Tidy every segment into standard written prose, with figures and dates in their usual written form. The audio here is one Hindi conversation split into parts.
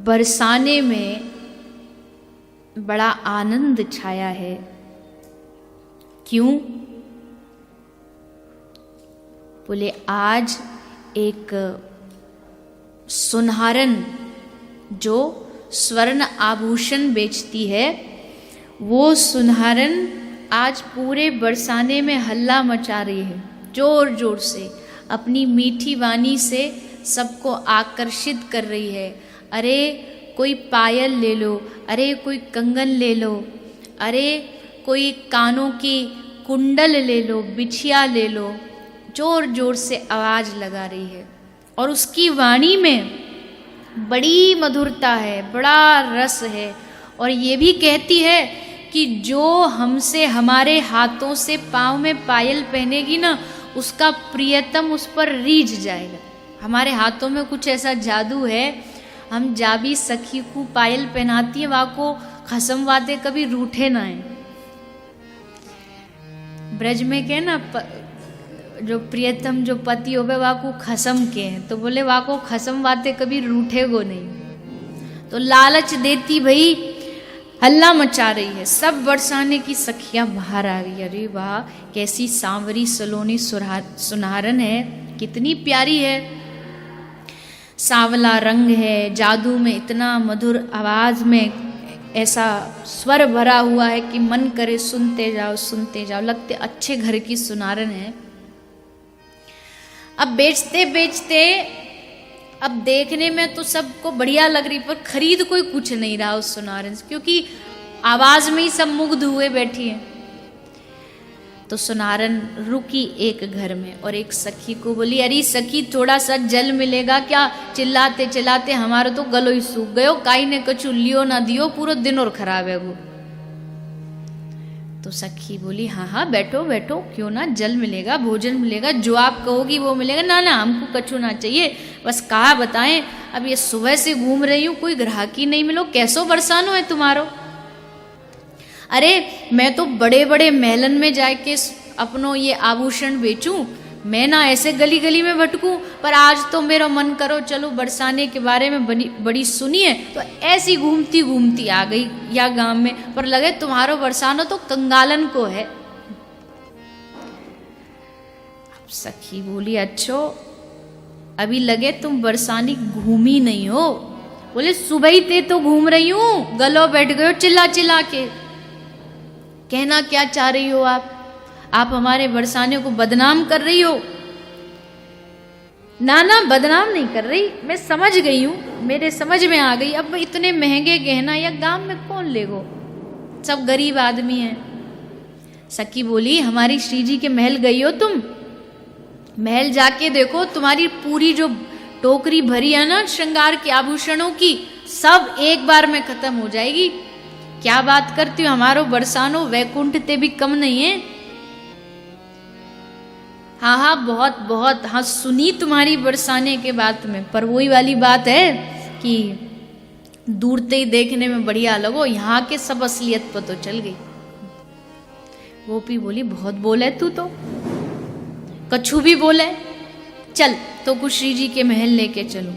बरसाने में बड़ा आनंद छाया है। क्यों? बोले आज एक सुनहारन जो स्वर्ण आभूषण बेचती है, वो सुनहारन आज पूरे बरसाने में हल्ला मचा रही है, जोर जोर से अपनी मीठी वाणी से सबको आकर्षित कर रही है। अरे कोई पायल ले लो, अरे कोई कंगन ले लो, अरे कोई कानों की कुंडल ले लो, बिछिया ले लो, जोर जोर से आवाज लगा रही है। और उसकी वाणी में बड़ी मधुरता है, बड़ा रस है। और ये भी कहती है कि जो हमसे हमारे हाथों से पाँव में पायल पहनेगी ना, उसका प्रियतम उस पर रीझ जाएगा। हमारे हाथों में कुछ ऐसा जादू है, हम जाबी सखी को पायल पहनाती है, वहाँ को खसम वाते कभी रूठे ना है। ब्रज में के ना जो प्रियतम जो पति होवे वहाँ को खसम के हैं, तो बोले वहाँ को खसम वाते कभी रूठे गो नहीं। तो लालच देती भई हल्ला मचा रही है। सब बरसाने की सखियां बाहर आ गई। अरे वाह, कैसी सांवरी सलोनी सुनहारन है, कितनी प्यारी है, सांवला रंग है, जादू में इतना मधुर, आवाज में ऐसा स्वर भरा हुआ है कि मन करे सुनते जाओ सुनते जाओ, लगते अच्छे घर की सुनारन है। अब बेचते बेचते अब देखने में तो सबको बढ़िया लग रही, पर खरीद कोई कुछ नहीं रहा उस सुनारन से, क्योंकि आवाज में ही सब मुग्ध हुए बैठी है। तो सुनारन रुकी एक घर में और एक सखी को बोली, अरे सखी थोड़ा सा जल मिलेगा क्या? चिल्लाते चिल्लाते हमारा तो गलो ही सूख गयो, काई ने कछु लियो ना दियो, पूरा दिन और खराब है वो। तो सखी बोली, हाँ हाँ बैठो बैठो, क्यों ना, जल मिलेगा, भोजन मिलेगा, जो आप कहोगी वो मिलेगा। ना ना हमको कछु ना चाहिए, बस कहा बताएं, अब ये सुबह से घूम रही हूँ, कोई ग्राहकी नहीं मिलो, कैसो बरसानो है तुम्हारो? अरे मैं तो बड़े बड़े महलन में जाके अपनो ये आभूषण बेचूं, मैं ना ऐसे गली गली में भटकूं, पर आज तो मेरा मन करो चलो बरसाने के बारे में बड़ी सुनी है, तो ऐसी घूमती घूमती आ गई या गांव में, पर लगे तुम्हारो बरसानो तो कंगालन को है। अब सखी बोली, अच्छो अभी लगे तुम बरसानी घूमी नहीं हो। बोले सुबह ही ते तो घूम रही हूं, गलो बैठ गए हो चिल्ला चिल्ला के। कहना क्या चाह रही हो आप हमारे बरसाने को बदनाम कर रही हो। ना ना बदनाम नहीं कर रही, मैं समझ गई हूं, मेरे समझ में आ गई। अब इतने महंगे गहना या गांव में कौन लेगो, सब गरीब आदमी हैं। सखी बोली, हमारी श्री जी के महल गई हो तुम? महल जाके देखो, तुम्हारी पूरी जो टोकरी भरी है ना श्रृंगार के आभूषणों की, सब एक बार में खत्म हो जाएगी। क्या बात करती हो, हमारो बरसानो वैकुंठ ते भी कम नहीं है। हाँ हाँ बहुत बहुत, हाँ सुनी तुम्हारी बरसाने के बात में, पर वही वाली बात है कि दूर से ही देखने में बढ़िया लगो, यहाँ के सब असलियत पर तो चल गई। गोपी बोली, बहुत बोले तू तो, कछु भी बोले, चल तो कुछ श्री जी के महल लेके चलो।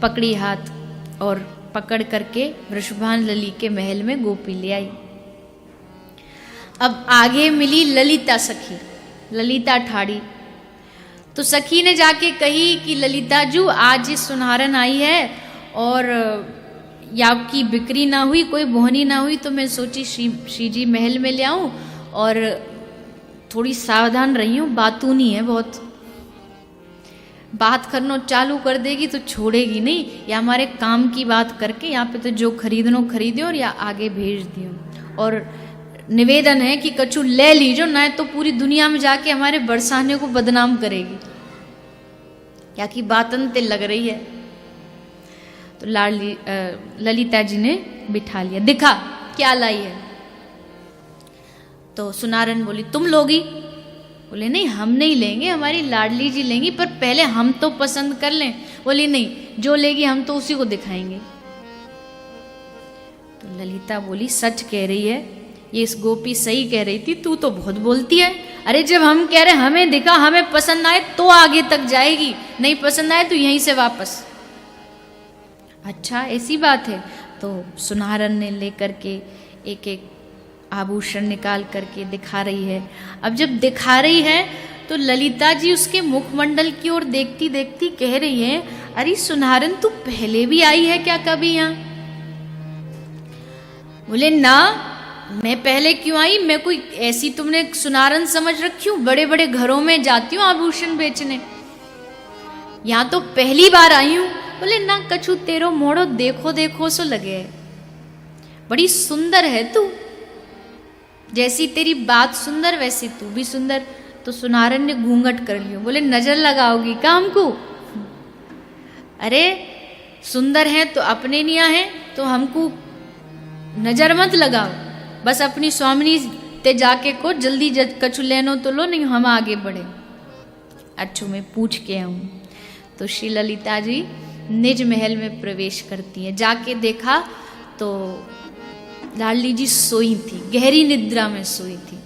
पकड़ी हाथ और पकड़ करके वृषभान लली के महल में गोपी ले आई। अब आगे मिली ललिता सखी, ललिता ठाड़ी। तो सखी ने जाके कही कि ललिता जू आज इस सुनहारन आई है और या की बिक्री ना हुई, कोई बोहनी ना हुई, तो मैं सोची श्री जी महल में ले आऊं, और थोड़ी सावधान रही हूँ, बातूनी है बहुत, बात करना चालू कर देगी तो छोड़ेगी नहीं, या हमारे काम की बात करके यहाँ पे तो जो खरीदनो खरीदो और या आगे भेज दियो। और निवेदन है कि कछु ले लीजो, ना तो पूरी दुनिया में जाके हमारे बरसाने को बदनाम करेगी, क्या की बातन ते लग रही है। तो ललिता जी ने बिठा लिया, दिखा क्या लाई है। तो सुनारन बोली, तुम लोगी? बोले नहीं हम नहीं लेंगे, हमारी लाडली जी लेंगी, पर पहले हम तो पसंद कर लें। बोली नहीं, जो लेगी हम तो उसी को दिखाएंगे। तो ललिता बोली, सच कह रही है, ये इस गोपी सही कह रही थी, तू तो बहुत बोलती है। अरे जब हम कह रहे हमें दिखा, हमें पसंद आए तो आगे तक जाएगी, नहीं पसंद आए तो यहीं से वापस। अच्छा ऐसी बात है। तो सुनारन ने लेकर के एक एक आभूषण निकाल करके दिखा रही है। अब जब दिखा रही है तो ललिता जी उसके मुखमंडल की ओर देखती देखती कह रही है, अरे सुनारन तू पहले भी आई है क्या कभी यहाँ? बोले ना, मैं पहले क्यों आई, मैं कोई ऐसी तुमने सुनारन समझ रखी हूँ? बड़े बड़े घरों में जाती हूँ आभूषण बेचने, यहाँ तो पहली बार आई हूँ। बोले ना कछु तेरो मोड़ो देखो देखो सो लगे, बड़ी सुंदर है तू, जैसी तेरी बात सुंदर वैसी तू भी सुंदर। तो सुनारन ने घूंघट कर लियो। बोले नजर लगाओगी क्या हमको? अरे सुंदर है तो अपने निया है, तो हमको नजर मत लगाओ, बस अपनी स्वामिनी ते जाके को जल्दी कछु लेनो तो लो, नहीं हम आगे बढ़े। अच्छो मैं पूछ के आऊं। तो श्री ललिता जी निज महल में प्रवेश करती है। जाके देखा तो लाडली जी सोई थी, गहरी निद्रा में सोई थी।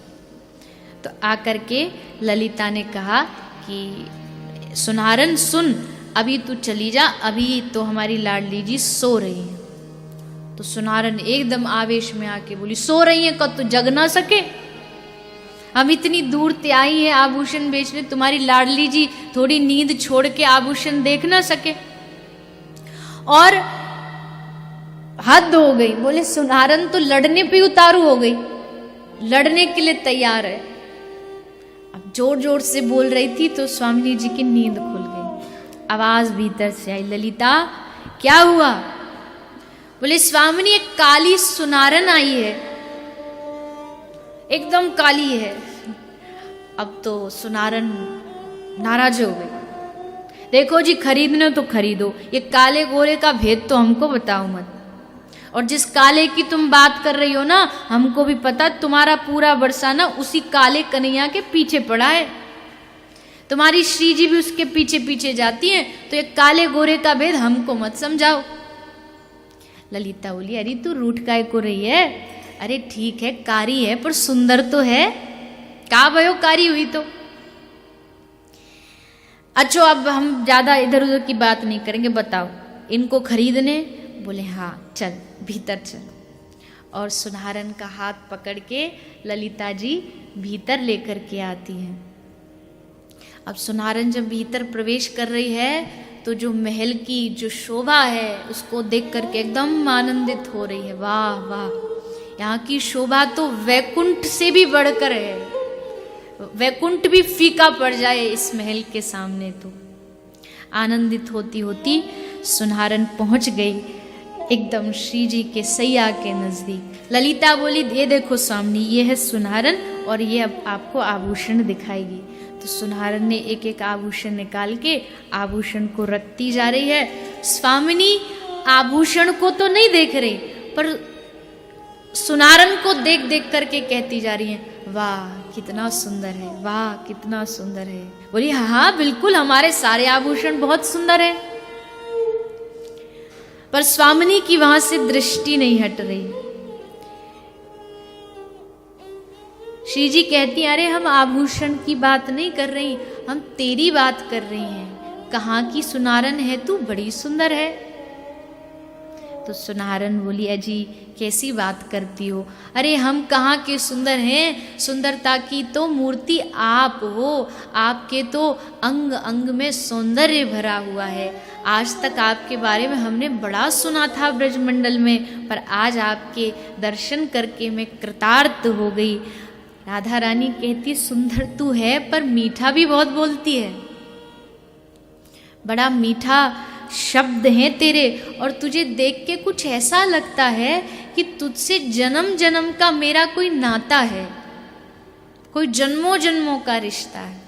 तो आकर के ललिता ने कहा कि सुनारन सुन, अभी तू चली जा, अभी तो हमारी लाडली जी सो रही है। तो सुनारन एकदम आवेश में आके बोली, सो रही है कब तो जग ना सके? हम इतनी दूर ते आई हैं आभूषण बेचने, तुम्हारी लाडली जी थोड़ी नींद छोड़ के आभूषण देख ना सके? और हद हो गई। बोले सुनारन तो लड़ने पे उतारू हो गई, लड़ने के लिए तैयार है। अब जोर जोर से बोल रही थी तो स्वामिनी जी की नींद खुल गई। आवाज भीतर से आई, ललिता क्या हुआ? बोले स्वामिनी एक काली सुनारन आई है, एकदम काली है। अब तो सुनारन नाराज हो गई। देखो जी खरीदने तो खरीदो, ये काले गोरे का भेद तो हमको बताओ मत। और जिस काले की तुम बात कर रही हो ना, हमको भी पता, तुम्हारा पूरा बरसाना उसी काले कन्हैया के पीछे पड़ा है। तुम्हारी श्री जी भी उसके पीछे पीछे जाती हैं, तो ये काले गोरे का भेद हमको मत समझाओ। ललिता बोली, अरे तू रूठ काय को रही है? अरे ठीक है कारी है पर सुंदर तो है, का भयो कारी हुई तो। अच्छा अब हम ज्यादा इधर उधर की बात नहीं करेंगे, बताओ इनको खरीदने? बोले हाँ चल भीतर चल। और सुनारन का हाथ पकड़ के ललिता जी भीतर लेकर के आती हैं। अब सुनारन जब भीतर प्रवेश कर रही है तो जो महल की जो शोभा है उसको देख करके एकदम आनंदित हो रही है। वाह वाह, यहाँ की शोभा तो वैकुंठ से भी बढ़कर है, वैकुंठ भी फीका पड़ जाए इस महल के सामने। तो आनंदित होती होती सुनारन पहुंच गई एकदम श्री जी के सैया के नजदीक। ललिता बोली, ये देखो स्वामिनी, ये है सुनारन और ये अब आपको आभूषण दिखाएगी। तो सुनारन ने एक एक आभूषण निकाल के आभूषण को रखती जा रही है। स्वामिनी आभूषण को तो नहीं देख रही, पर सुनारन को देख देख करके कहती जा रही है, वाह कितना सुंदर है, वाह कितना सुंदर है। बोली हाँ बिल्कुल, हमारे सारे आभूषण बहुत सुंदर है। पर स्वामिनी की वहां से दृष्टि नहीं हट रही। श्री जी कहती, अरे हम आभूषण की बात नहीं कर रही, हम तेरी बात कर रही हैं। कहाँ की सुनारन है तू, बड़ी सुंदर है। तो सुनारन बोली, अजी कैसी बात करती हो? अरे हम कहाँ के सुंदर हैं, सुंदरता की तो मूर्ति आप हो, आपके तो अंग अंग में सौंदर्य भरा हुआ है। आज तक आपके बारे में हमने बड़ा सुना था ब्रजमंडल में, पर आज आपके दर्शन करके मैं कृतार्थ हो गई। राधा रानी कहती, सुंदर तू है पर मीठा भी बहुत बोलती है, बड़ा मीठा शब्द हैं तेरे, और तुझे देख के कुछ ऐसा लगता है कि तुझसे जन्म जन्म का मेरा कोई नाता है, कोई जन्मों जन्मों का रिश्ता है।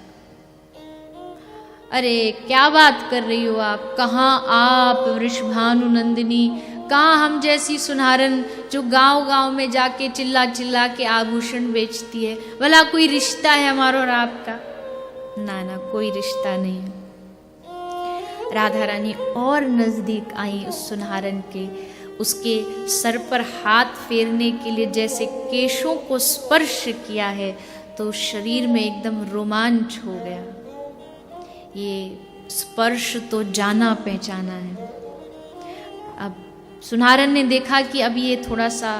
अरे क्या बात कर रही हो आप? कहाँ आप वृषभानु नंदिनी, कहाँ हम जैसी सुनारन जो गांव गांव में जाके चिल्ला चिल्ला के आभूषण बेचती है? भला कोई रिश्ता है हमारा और आपका? ना ना, कोई रिश्ता नहीं है। राधा रानी और नजदीक आई उस सुनारन के, उसके सर पर हाथ फेरने के लिए जैसे केशों को स्पर्श किया है तो शरीर में एकदम रोमांच हो गया। ये स्पर्श तो जाना पहचाना है। अब सुनहरन ने देखा कि अब ये थोड़ा सा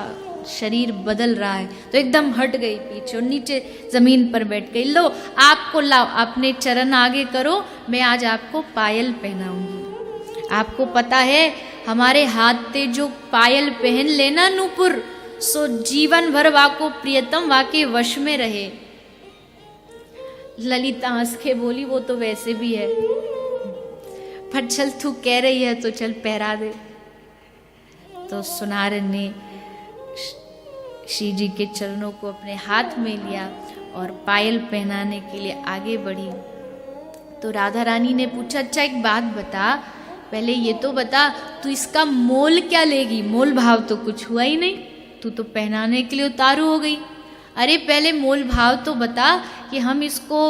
शरीर बदल रहा है, तो एकदम हट गई पीछे और नीचे जमीन पर बैठ गई। लो आपको लाओ, अपने चरण आगे करो, मैं आज आपको पायल पहनाऊंगी। आपको पता है हमारे हाथ ते जो पायल पहन लेना नूपुर, सो जीवन भर वाको प्रियतम वाके वश में रहे। ललिता हंस के बोली वो तो वैसे भी है, पर चल तू कह रही है तो चल पहरा दे। तो सुनहरन ने श्री जी के चरणों को अपने हाथ में लिया और पायल पहनाने के लिए आगे बढ़ी। तो राधा रानी ने पूछा, अच्छा एक बात बता, पहले ये तो बता तू इसका मोल क्या लेगी? मोल भाव तो कुछ हुआ ही नहीं, तू तो पहनाने के लिए उतारू हो गई। अरे पहले मोल भाव तो बता कि हम इसको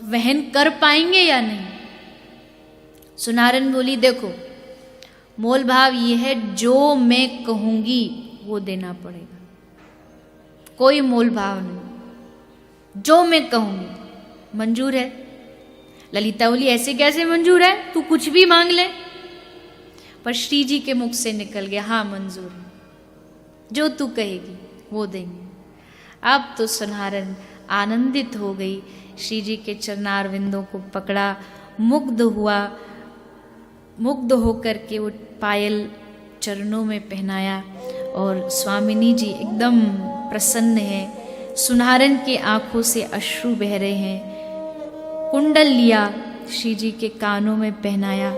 वहन कर पाएंगे या नहीं। सुनहरन बोली, देखो मोल भाव ये है, जो मैं कहूंगी वो देना पड़ेगा, कोई मोल भाव नहीं, जो मैं कहूंगी मंजूर है। ललिता बोली, ऐसे कैसे मंजूर है, तू कुछ भी मांग ले। पर श्री जी के मुख से निकल गया, हाँ मंजूर है, जो तू कहेगी वो देंगे। अब तो सुनहरन आनंदित हो गई, श्री जी के चरणारविंदों को पकड़ा, मुग्ध हुआ, मुग्ध होकर के वो पायल चरणों में पहनाया और स्वामिनी जी एकदम प्रसन्न है। सुनहरन के आंखों से अश्रु बह रहे हैं। कुंडल लिया, श्री जी के कानों में पहनाया,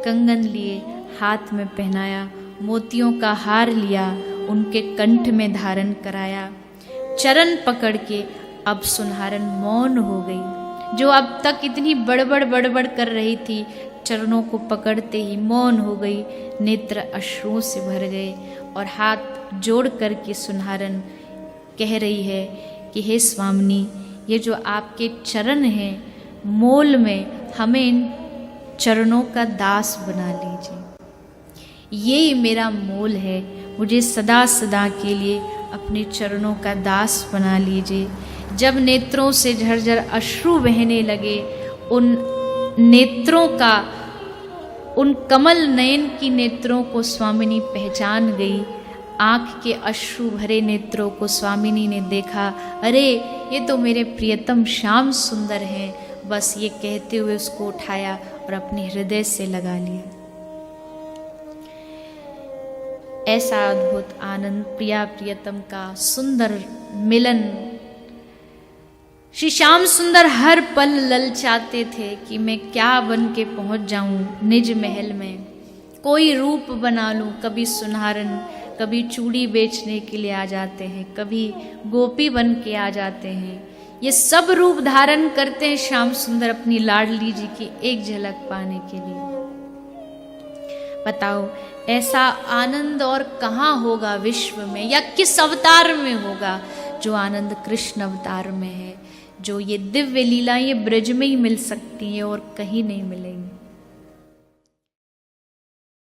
कंगन लिए, हाथ में पहनाया, मोतियों का हार लिया, उनके कंठ में धारण कराया। चरण पकड़ के अब सुनहरन मौन हो गई, जो अब तक इतनी बड़बड़ कर रही थी, चरणों को पकड़ते ही मौन हो गई, नेत्र अश्रुओं से भर गए और हाथ जोड़ कर के सुनहरन कह रही है कि हे स्वामिनी, ये जो आपके चरण हैं, मोल में हमें इन चरणों का दास बना लीजिए। यही मेरा मोल है, मुझे सदा सदा के लिए अपने चरणों का दास बना लीजिए। जब नेत्रों से झरझर अश्रु बहने लगे, उन नेत्रों का, उन कमल नयन की नेत्रों को स्वामिनी पहचान गई। आँख के अश्रु भरे नेत्रों को स्वामिनी ने देखा, अरे ये तो मेरे प्रियतम श्याम सुंदर हैं। बस ये कहते हुए उसको उठाया और अपने हृदय से लगा लिया। ऐसा अद्भुत आनंद, प्रिया प्रियतम का सुंदर मिलन। श्री श्याम सुंदर हर पल ललचाते थे कि मैं क्या बन के पहुंच जाऊं निज महल में, कोई रूप बना लूं। कभी सुनहरन, कभी चूड़ी बेचने के लिए आ जाते हैं, कभी गोपी बन के आ जाते हैं। ये सब रूप धारण करते हैं श्याम सुंदर अपनी लाडली जी की एक झलक पाने के लिए। बताओ ऐसा आनंद और कहाँ होगा विश्व में, या किस अवतार में होगा जो आनंद कृष्ण अवतार में है। जो ये दिव्य लीला ये ब्रज में ही मिल सकती है और कहीं नहीं मिलेंगी।